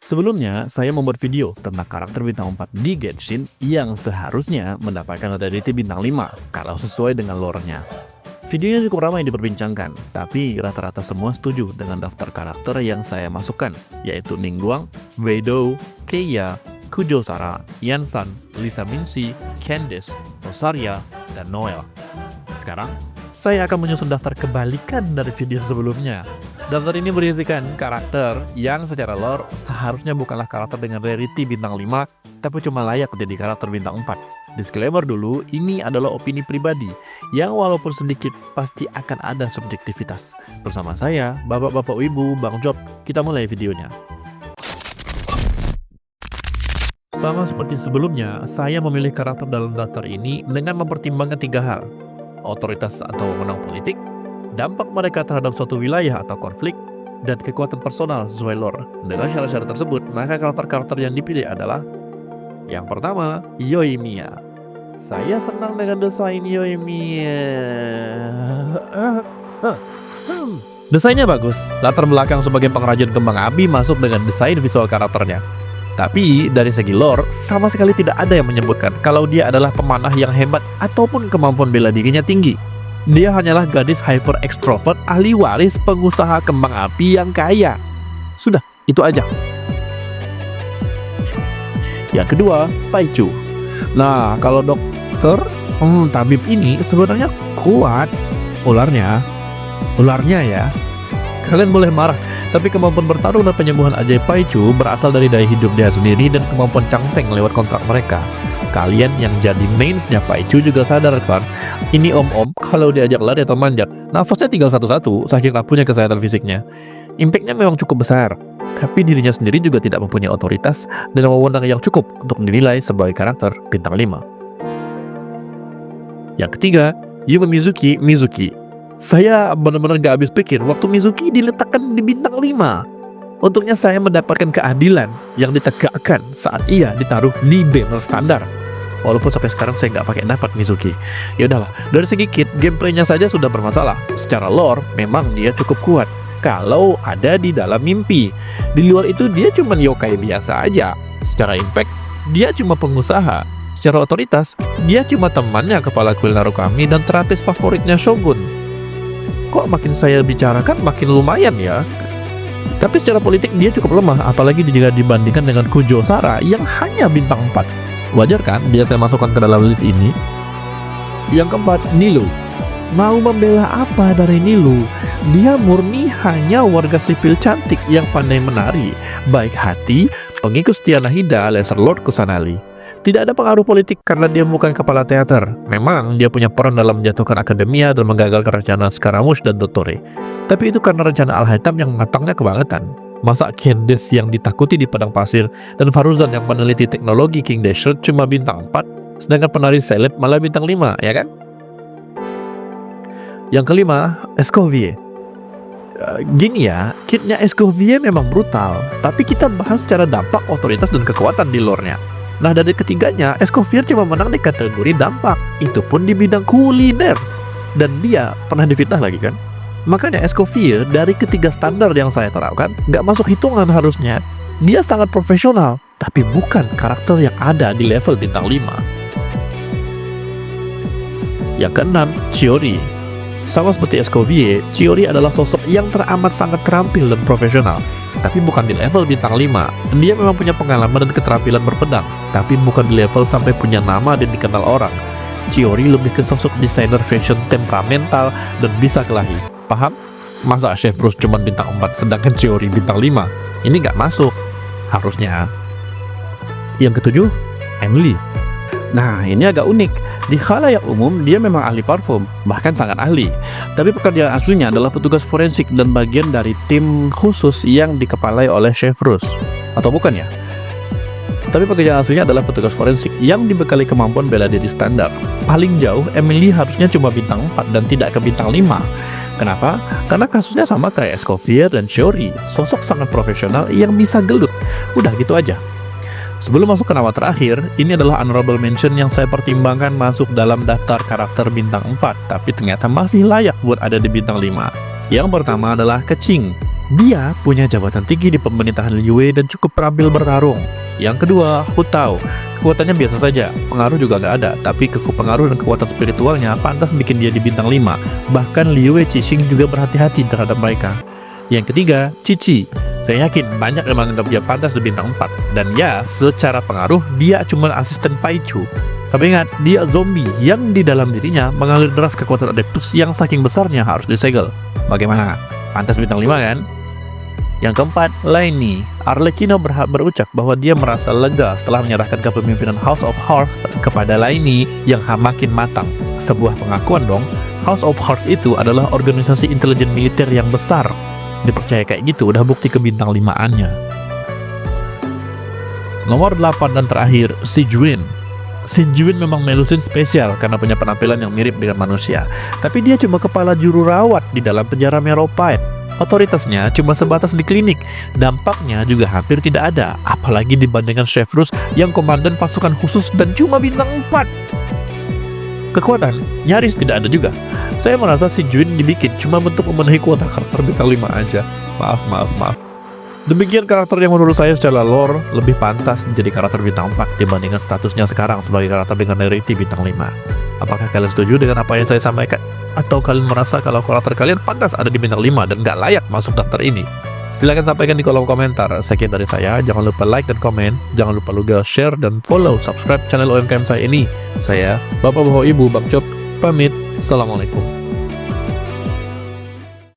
Sebelumnya, saya membuat video tentang karakter bintang 4 di Genshin yang seharusnya mendapatkan rating bintang 5 kalau sesuai dengan lore-nya. Videonya cukup ramai diperbincangkan, tapi rata-rata semua setuju dengan daftar karakter yang saya masukkan, yaitu Ningguang, Weidou, Keiya, Kujo Sara, Yansan, Lisa Minzy, Candice, Rosaria, dan Noelle. Sekarang, saya akan menyusun daftar kebalikan dari video sebelumnya. Daftar ini berisikan karakter yang secara lore seharusnya bukanlah karakter dengan rarity bintang 5, tapi cuma layak menjadi karakter bintang 4. Disclaimer dulu, ini adalah opini pribadi, yang walaupun sedikit pasti akan ada subjektivitas. Bersama saya, Bapak-Bapak Ibu, Bang Job, kita mulai videonya. Sama seperti sebelumnya, saya memilih karakter dalam daftar ini dengan mempertimbangkan 3 hal. Otoritas atau wewenang politik, dampak mereka terhadap suatu wilayah atau konflik, dan kekuatan personal sesuai lore. Dengan syarat-syarat tersebut, maka karakter-karakter yang dipilih adalah yang pertama, Yoimiya. Saya senang dengan desain Yoimiya. Desainnya bagus, latar belakang sebagai pengrajin kembang api masuk dengan desain visual karakternya. Tapi dari segi lore, sama sekali tidak ada yang menyebutkan kalau dia adalah pemanah yang hebat ataupun kemampuan bela dirinya tinggi. Dia hanyalah gadis hyper extrovert ahli waris pengusaha kembang api yang kaya. Sudah, itu aja. Yang kedua, Paichu. Nah, kalau dokter, tabib ini sebenarnya kuat. Ularnya ya. Kalian boleh marah, tapi kemampuan bertarung dan penyembuhan ajaib Paichu berasal dari daya hidup dia sendiri dan kemampuan Changseng lewat kontrak mereka. Kalian yang jadi mainsnya Paichu juga sadar kan? Ini om-om kalau diajak lari atau manjat, nafasnya tinggal satu-satu saking rapuhnya kesehatan fisiknya. Impactnya memang cukup besar, tapi dirinya sendiri juga tidak mempunyai otoritas dan wewenang yang cukup untuk dinilai sebagai karakter bintang 5. Yang ketiga, Yuma Mizuki. Saya benar-benar gak habis pikir waktu Mizuki diletakkan di bintang 5. Untungnya saya mendapatkan keadilan yang ditegakkan saat ia ditaruh di banner standar. Walaupun sampai sekarang saya nggak pakai dapat Mizuki. Ya udahlah, dari segi kit, gameplaynya saja sudah bermasalah. Secara lore, memang dia cukup kuat kalau ada di dalam mimpi. Di luar itu dia cuma yokai biasa aja. Secara impact, dia cuma pengusaha. Secara otoritas, dia cuma temannya kepala kuil Narukami dan terapis favoritnya Shogun. Kok makin saya bicarakan makin lumayan ya. Tapi secara politik dia cukup lemah, apalagi jika dibandingkan dengan Kujo Sara yang hanya bintang 4. Wajar kan dia saya masukkan ke dalam list ini. Yang keempat, Nilou. Mau membela apa dari Nilou? Dia murni hanya warga sipil cantik yang pandai menari, baik hati, pengikut setia Nahida alias Lord Kusanali. Tidak ada pengaruh politik karena dia bukan kepala teater. Memang dia punya peran dalam menjatuhkan akademia dan menggagalkan rencana Scaramouche dan Dottore. Tapi itu karena rencana Al-Hitam yang matangnya kebangetan. Masa Candice yang ditakuti di padang pasir dan Faruzan yang meneliti teknologi King Dashwood cuma bintang 4, sedangkan penari seleb malah bintang 5, ya kan? Yang kelima, Escoville. Gini ya, kitnya Escoville memang brutal, tapi kita bahas secara dampak, otoritas, dan kekuatan di lore-nya. Nah, dari ketiganya, Escoville cuma menang di kategori dampak, itu pun di bidang kuliner. Dan dia pernah difitnah lagi kan? Makanya Escoville dari ketiga standar yang saya terapkan nggak masuk hitungan harusnya. Dia sangat profesional, tapi bukan karakter yang ada di level bintang 5. Yang keenam, Chiori. Sama seperti Escoville, Chiori adalah sosok yang teramat sangat terampil dan profesional, tapi bukan di level bintang 5. Dia memang punya pengalaman dan keterampilan berpedang, tapi bukan di level sampai punya nama dan dikenal orang. Chiori lebih ke sosok desainer fashion temperamental dan bisa kelahi. Paham? Masa Chef Bruce cuma bintang 4 sedangkan Chiori bintang 5? Ini nggak masuk harusnya. Yang ketujuh, Emily. Nah, ini agak unik. Di khalayak umum, dia memang ahli parfum, bahkan sangat ahli. Tapi pekerjaan aslinya adalah petugas forensik dan bagian dari tim khusus yang dikepalai oleh Chef Bruce. Atau bukan ya? Tapi pekerjaan aslinya adalah petugas forensik yang dibekali kemampuan bela diri standar. Paling jauh, Emily harusnya cuma bintang 4 dan tidak ke bintang 5. Kenapa? Karena kasusnya sama kayak Escoville dan Chiori, sosok sangat profesional yang bisa gelut. Udah gitu aja. Sebelum masuk ke nama terakhir, ini adalah honorable mention yang saya pertimbangkan masuk dalam daftar karakter bintang 4, tapi ternyata masih layak buat ada di bintang 5. Yang pertama adalah Keqing. Dia punya jabatan tinggi di pemerintahan Liyue dan cukup terampil bertarung. Yang kedua, Hu Tao. Kekuatannya biasa saja, pengaruh juga nggak ada, tapi pengaruh dan kekuatan spiritualnya pantas bikin dia di bintang 5. Bahkan Liyue Cixing juga berhati-hati terhadap mereka. Yang ketiga, Cici. Saya yakin banyak yang menganggap dia pantas di bintang 4. Dan ya, secara pengaruh, dia cuma asisten Paichu. Tapi ingat, dia zombie yang di dalam dirinya mengalir deras kekuatan Adeptus yang saking besarnya harus disegel. Bagaimana? Pantas bintang 5 kan? Yang keempat, Lainey. Arlecchino berucap bahwa dia merasa lega setelah menyerahkan kepemimpinan House of Hearts kepada Lainey yang makin matang. Sebuah pengakuan dong, House of Hearts itu adalah organisasi intelijen militer yang besar. Dipercaya kayak gitu, udah bukti ke bintang 5-annya. Nomor 8 dan terakhir, Si Juin. Si Juin memang Melusin spesial karena punya penampilan yang mirip dengan manusia. Tapi dia cuma kepala juru rawat di dalam penjara Meropide. Otoritasnya cuma sebatas di klinik, dampaknya juga hampir tidak ada, apalagi dibandingkan Chef Rus yang komandan pasukan khusus dan cuma bintang 4. Kekuatan nyaris tidak ada juga. Saya merasa si Juin dibikin cuma untuk memenuhi kuota karakter bintang 5 aja. Maaf. Demikian karakter yang menurut saya secara lore lebih pantas menjadi karakter bintang 4 dibandingkan statusnya sekarang sebagai karakter dengan rarity bintang 5. Apakah kalian setuju dengan apa yang saya sampaikan? Atau kalian merasa kalau karakter kalian pantas ada di bintang 5 dan gak layak masuk daftar ini? Silahkan sampaikan di kolom komentar. Sekian dari saya, jangan lupa like dan komen, jangan lupa juga share dan follow subscribe channel UMKM saya ini. Saya, Bapak Bapak Ibu Bang Cop, pamit. Assalamualaikum.